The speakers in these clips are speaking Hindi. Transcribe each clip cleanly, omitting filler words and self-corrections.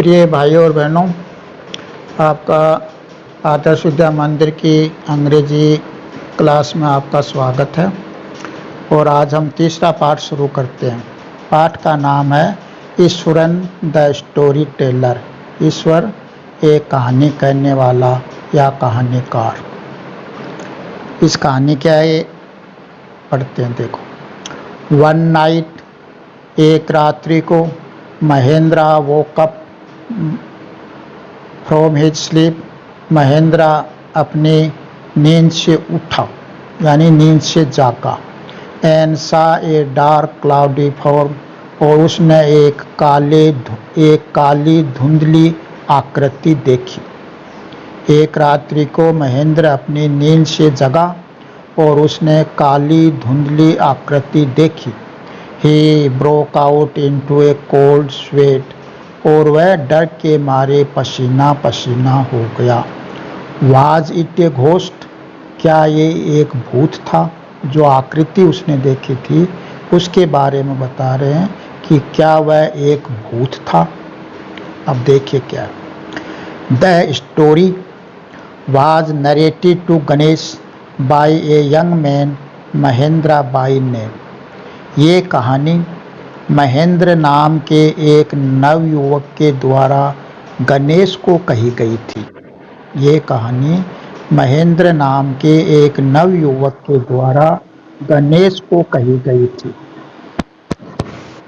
प्रिय भाइयों और बहनों, आपका आदर्श विद्या मंदिर की अंग्रेजी क्लास में आपका स्वागत है। और आज हम तीसरा पाठ शुरू करते हैं। पाठ का नाम है ईश्वरन द स्टोरी टेलर। ईश्वर एक कहानी कहने वाला या कहानीकार। इस कहानी क्या है पढ़ते हैं। देखो। वन नाइट, एक रात्रि को, Mahendra woke up from his sleep. Mahendra अपनी नींद से उठा, यानी नींद से जागा। एंड सा ए डार्क क्लाउडी फॉर्म, और उसने एक काली धुंधली आकृति देखी। एक रात्रि को महेंद्र अपनी नींद से जगा और उसने काली धुंधली आकृति देखी। He broke out into A cold sweat, और वह डर के मारे पसीना पसीना हो गया। वाज इट ए घोस्ट, क्या ये एक भूत था? जो आकृति उसने देखी थी उसके बारे में बता रहे हैं कि क्या वह एक भूत था। अब देखिए क्या। The story was narrated to Ganesh by a young man Mahendra by name. ये कहानी महेंद्र नाम के एक नवयुवक के द्वारा गणेश को कही गई थी। ये कहानी महेंद्र नाम के एक नवयुवक के द्वारा गणेश को कही गई थी।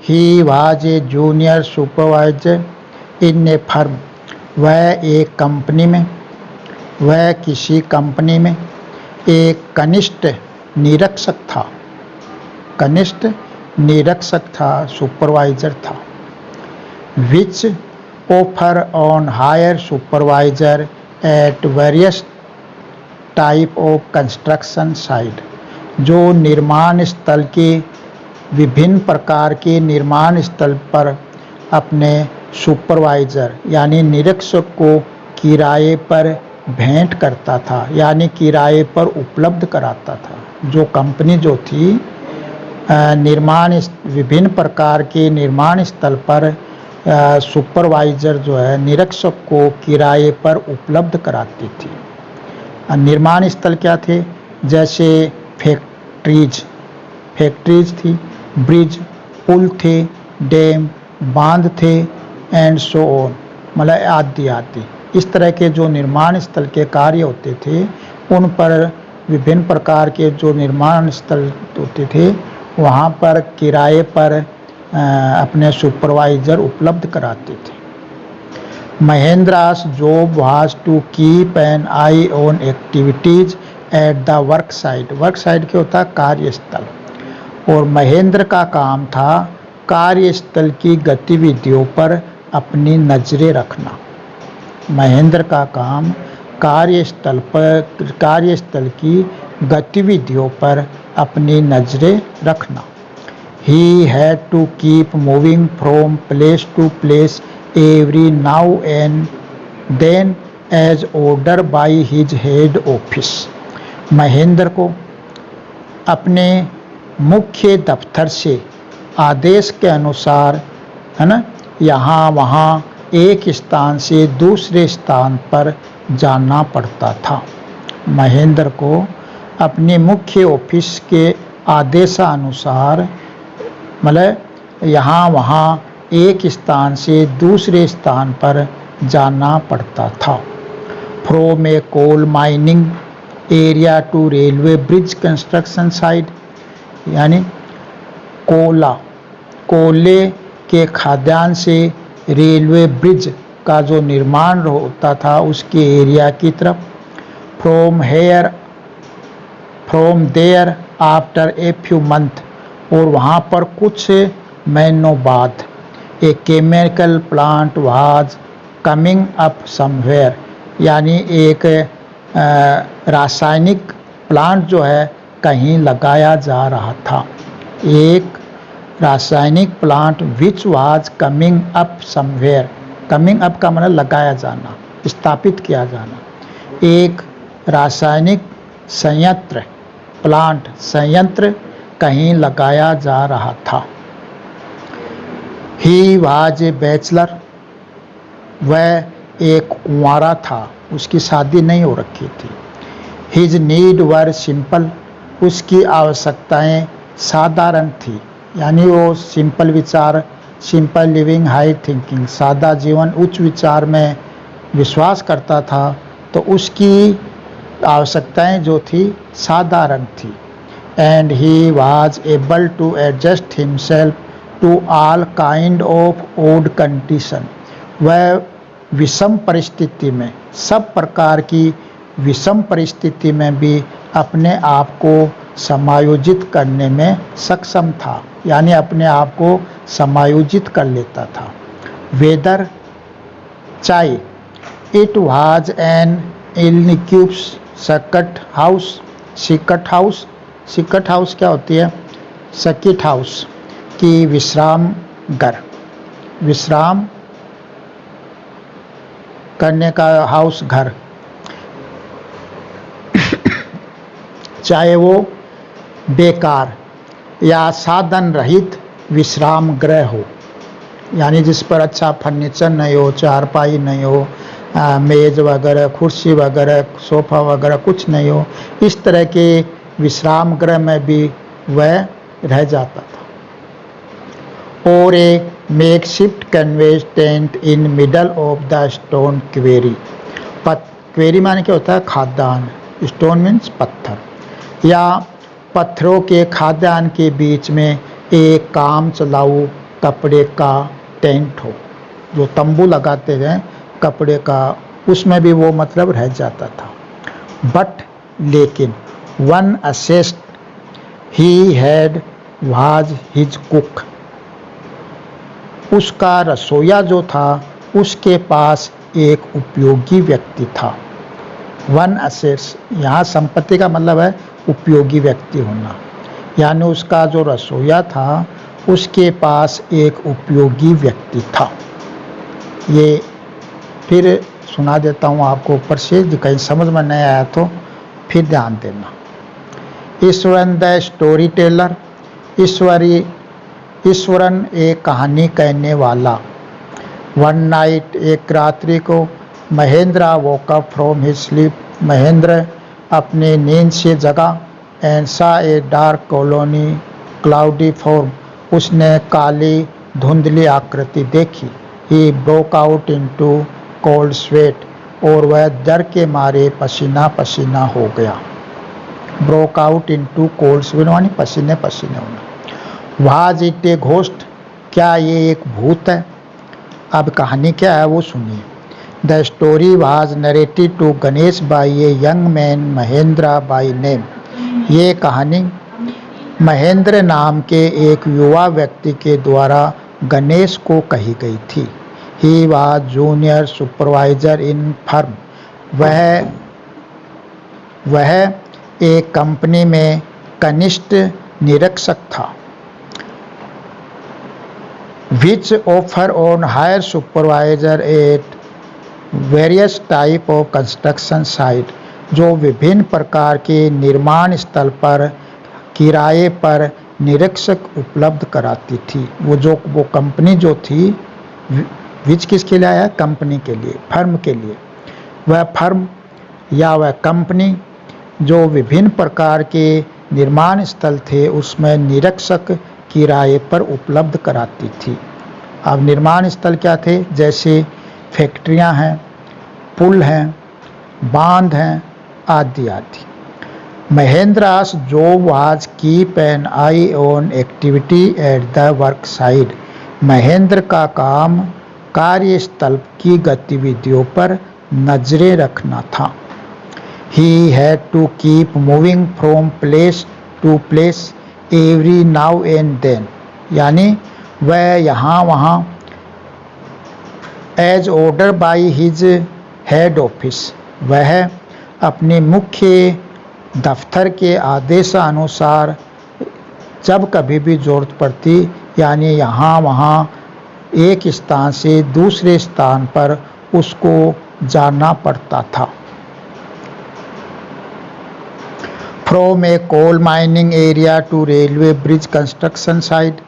He was a junior supervisor in A firm. वह किसी कंपनी में एक कनिष्ठ निरीक्षक था, सुपरवाइजर था। Which offer on hire supervisor at various type of construction site, जो निर्माण स्थल के विभिन्न प्रकार के निर्माण स्थल पर अपने सुपरवाइजर यानी निरीक्षक को किराए पर भेंट करता था, यानी किराए पर उपलब्ध कराता था। जो कंपनी जो थी विभिन्न प्रकार के निर्माण स्थल पर सुपरवाइजर जो है निरीक्षक को किराए पर उपलब्ध कराती थी। निर्माण स्थल क्या थे? जैसे फैक्ट्रीज थी, ब्रिज, पुल थे, डैम, बांध थे, एंड सो ऑन, मतलब आदि। इस तरह के जो निर्माण स्थल के कार्य होते थे उन पर विभिन्न प्रकार के जो निर्माण स्थल होते थे वहाँ पर किराए पर अपने सुपरवाइजर उपलब्ध कराते थे। Mahendra's job was to keep an eye on activities at the work site. Work site क्या होता है? कार्यस्थल। और महेंद्र का काम था कार्यस्थल की गतिविधियों पर अपनी नजरें रखना। महेंद्र का काम कार्यस्थल की गतिविधियों पर अपनी नजरें रखना। He had to keep moving from place to place every now and then as ordered by his head office. Mahendra को अपने मुख्य दफ्तर से आदेश के अनुसार, है ना, यहाँ वहाँ एक स्थान से दूसरे स्थान पर जाना पड़ता था। महेंद्र को अपने मुख्य ऑफिस के आदेशानुसार, मतलब यहाँ वहाँ एक स्थान से दूसरे स्थान पर जाना पड़ता था। From a coal mining area to railway bridge construction site, यानी कोयले के खदान से रेलवे ब्रिज का जो निर्माण होता था उसके एरिया की तरफ। From there after a few month, और वहाँ पर कुछ महीनों बाद a chemical plant was coming up somewhere, यानी एक रासायनिक प्लांट जो है कहीं लगाया जा रहा था। एक रासायनिक plant which was coming up somewhere. Coming up का मतलब लगाया जाना, स्थापित किया जाना। एक रासायनिक संयंत्र कहीं लगाया जा रहा था। ही वाज ए बैचलर, वह एक कुंवारा था, उसकी शादी नहीं हो रखी थी। हिज नीड वर सिंपल, उसकी आवश्यकताएं साधारण थी, यानी वो सिंपल विचार, सिंपल लिविंग हाई थिंकिंग, सादा जीवन उच्च विचार में विश्वास करता था, तो उसकी आवश्यकताएं जो थी साधारण थी। And he was able to adjust himself to all kind of odd condition, वह विषम परिस्थिति में, सब प्रकार की विषम परिस्थिति में भी अपने आप को समायोजित करने में सक्षम था, यानी अपने आप को समायोजित कर लेता था। वेदर चाहे इट वाज एन इनक्यूब्स circuit house, circuit house, circuit house क्या होती है? सकिट हाउस की विश्राम घर, विश्राम करने का हाउस घर, चाहे वो बेकार या साधन रहित विश्राम गृह हो, यानी जिस पर अच्छा फर्नीचर नहीं हो, चारपाई नहीं हो, मेज वगैरह, कुर्सी वगैरह, सोफा वगैरह कुछ नहीं हो, इस तरह के विश्राम गृह में भी वह रह जाता था। और a makeshift canvas tent in middle of the stone quarry, quarry माने क्या होता है? खाद्यान्न, स्टोन मीन्स पत्थर, या पत्थरों के खाद्यान्न के बीच में एक काम चलाऊ कपड़े का टेंट हो, जो तंबू लगाते हैं कपड़े का, उसमें भी वो मतलब रह जाता था। बट लेकिन one asset he had was his cook, उसका रसोईया जो था उसके पास एक उपयोगी व्यक्ति था। वन असेट्स, यहाँ संपत्ति का मतलब है उपयोगी व्यक्ति होना, यानी उसका जो रसोईया था उसके पास एक उपयोगी व्यक्ति था। ये फिर सुना देता हूँ आपको ऊपर से, कहीं समझ में नहीं आया तो फिर ध्यान देना। Eswaran the story teller, Eswaran एक कहानी कहने वाला। वन नाइट, एक रात्रि को, Mahendra woke up from his sleep, Mahendra अपने नींद से जगा। एंड सा a dark colony cloudy form, उसने काली धुंधली आकृति देखी। He broke out into cold sweat, और वह डर के मारे पसीना पसीना हो गया। Broke out into cold sweat यानी पसीने पसीने होना। वाज इट ए घोस्ट, क्या ये एक भूत है? अब कहानी क्या है वो सुनिए। The story was narrated to Ganesh by a young man Mahendra by name, ये कहानी महेंद्र नाम के एक युवा व्यक्ति के द्वारा गणेश को कही गई थी। He was junior supervisor in firm, वह एक कंपनी में कनिष्ठ निरीक्षक था। Which offer on hire supervisor at various type of construction site, जो विभिन्न प्रकार के निर्माण स्थल पर किराए पर निरीक्षक उपलब्ध कराती थी। वो कंपनी जो थी, विच किसके लिए आया? कंपनी के लिए, फर्म के लिए। वह फर्म या वह कंपनी जो विभिन्न प्रकार के निर्माण स्थल थे उसमें निरीक्षक किराए पर उपलब्ध कराती थी। अब निर्माण स्थल क्या थे? जैसे फैक्ट्रियां हैं, पुल हैं, बांध हैं, आदि आदि। Mahendra's job was keep an eye on activity at the work site, Mahendra का काम कार्यस्थल की गतिविधियों पर नजरें रखना था। He had to keep moving from place to place every now and then, यानी वह यहाँ वहाँ as order by his head office, वह अपने मुख्य दफ्तर के आदेशानुसार जब कभी भी जरूरत पड़ती, यानी यहाँ वहाँ एक स्थान से दूसरे स्थान पर उसको जाना पड़ता था। From a coal mining area to railway bridge construction site,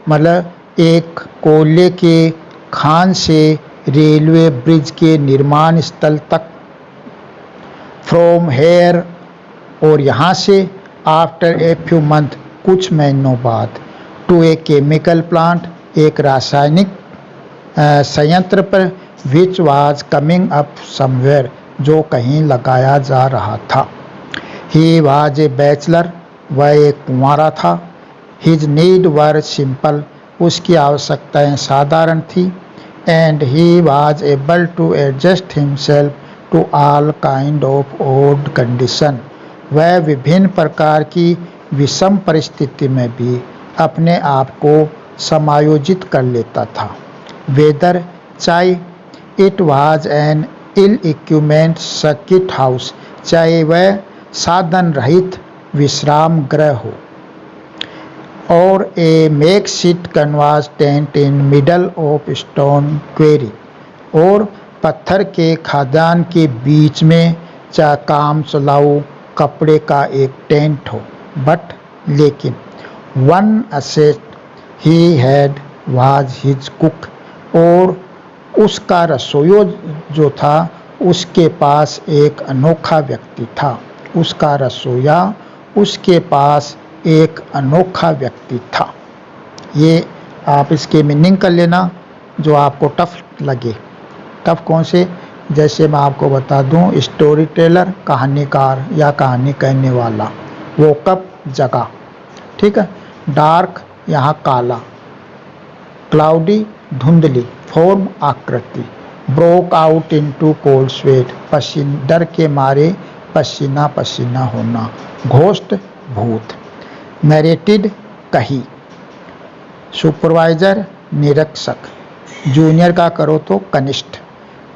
मतलब एक कोयले के खान से रेलवे ब्रिज के निर्माण स्थल तक, फ्रॉम हेयर और यहाँ से, आफ्टर ए फ्यू मंथ कुछ महीनों बाद, टू ए केमिकल प्लांट एक रासायनिक संयंत्र पर, which was coming up somewhere जो कहीं लगाया जा रहा था। ही वाज ए बैचलर वह एक कुंवारा था। हिज नीड वर सिंपल उसकी आवश्यकताएं साधारण थी। And he was able to adjust himself to all kind of odd condition वह विभिन्न प्रकार की विषम परिस्थिति में भी अपने आप को समायोजित कर लेता था। वेदर चाहे it was an ill equipment circuit house चाहे वह साधन रहित विश्राम गृह हो और a makeshift canvas tent in middle of stone quarry और पत्थर के खादान के बीच में चाहे काम चलाऊ कपड़े का एक टेंट हो। बट लेकिन one asset he had was his cook और उसका रसोइया जो था उसके पास एक अनोखा व्यक्ति था। उसका रसोइया उसके पास एक अनोखा व्यक्ति था। ये आप इसके मीनिंग कर लेना जो आपको टफ लगे। टफ कौन से? जैसे मैं आपको बता दूं, स्टोरी टेलर कहानीकार या कहानी कहने वाला, वो कब जगह, ठीक है। डार्क यहाँ काला, क्लाउडी धुंधली, फॉर्म आकृति, broke out into cold sweat डर के मारे पसीना पसीना होना, घोस्ट भूत, नरेटेड कही, सुपरवाइजर निरीक्षक, जूनियर का करो तो कनिष्ठ,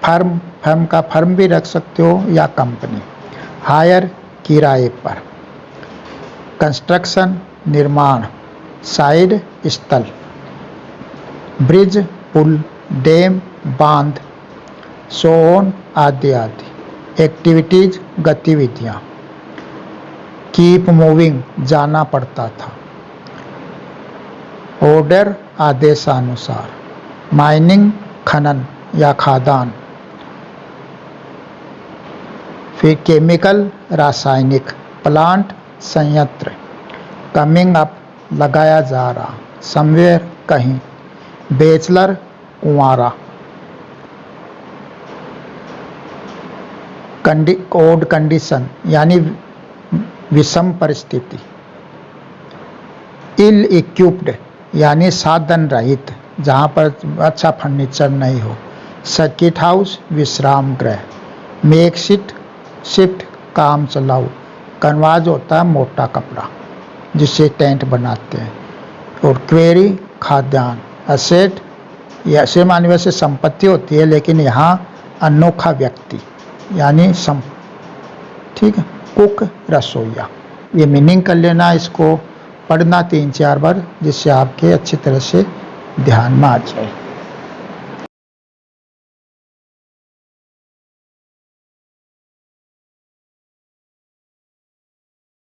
फर्म फर्म का फर्म भी रख सकते हो या कंपनी, हायर किराए पर, कंस्ट्रक्शन निर्माण, साइड स्थल, ब्रिज पुल, डैम बांध, सोन आदि आदि, एक्टिविटीज गतिविधियां, कीप मूविंग जाना पड़ता था, ऑर्डर आदेशानुसार, माइनिंग खनन या खादान, फिर केमिकल रासायनिक, प्लांट संयंत्र, कमिंग अप लगाया जा रहा, समवेयर कहीं, बैचलर कुंवारा, ओड कंडीशन यानी विषम परिस्थिति, इल इक्विप्ड यानी साधन रहित जहाँ पर अच्छा फर्नीचर नहीं हो, सर्किट हाउस विश्राम गृह, शिफ्ट काम चलाऊ, कनवाज होता है मोटा कपड़ा जिससे टेंट बनाते हैं, और क्वेरी खाद्यान्न, असेट या ऐसे माने वैसे संपत्ति होती है लेकिन यहाँ अनोखा व्यक्ति यानी ठीक है, कुक रसोइया। ये मीनिंग कर लेना, इसको पढ़ना 3-4 बार जिससे आपके अच्छी तरह से ध्यान में आ जाए।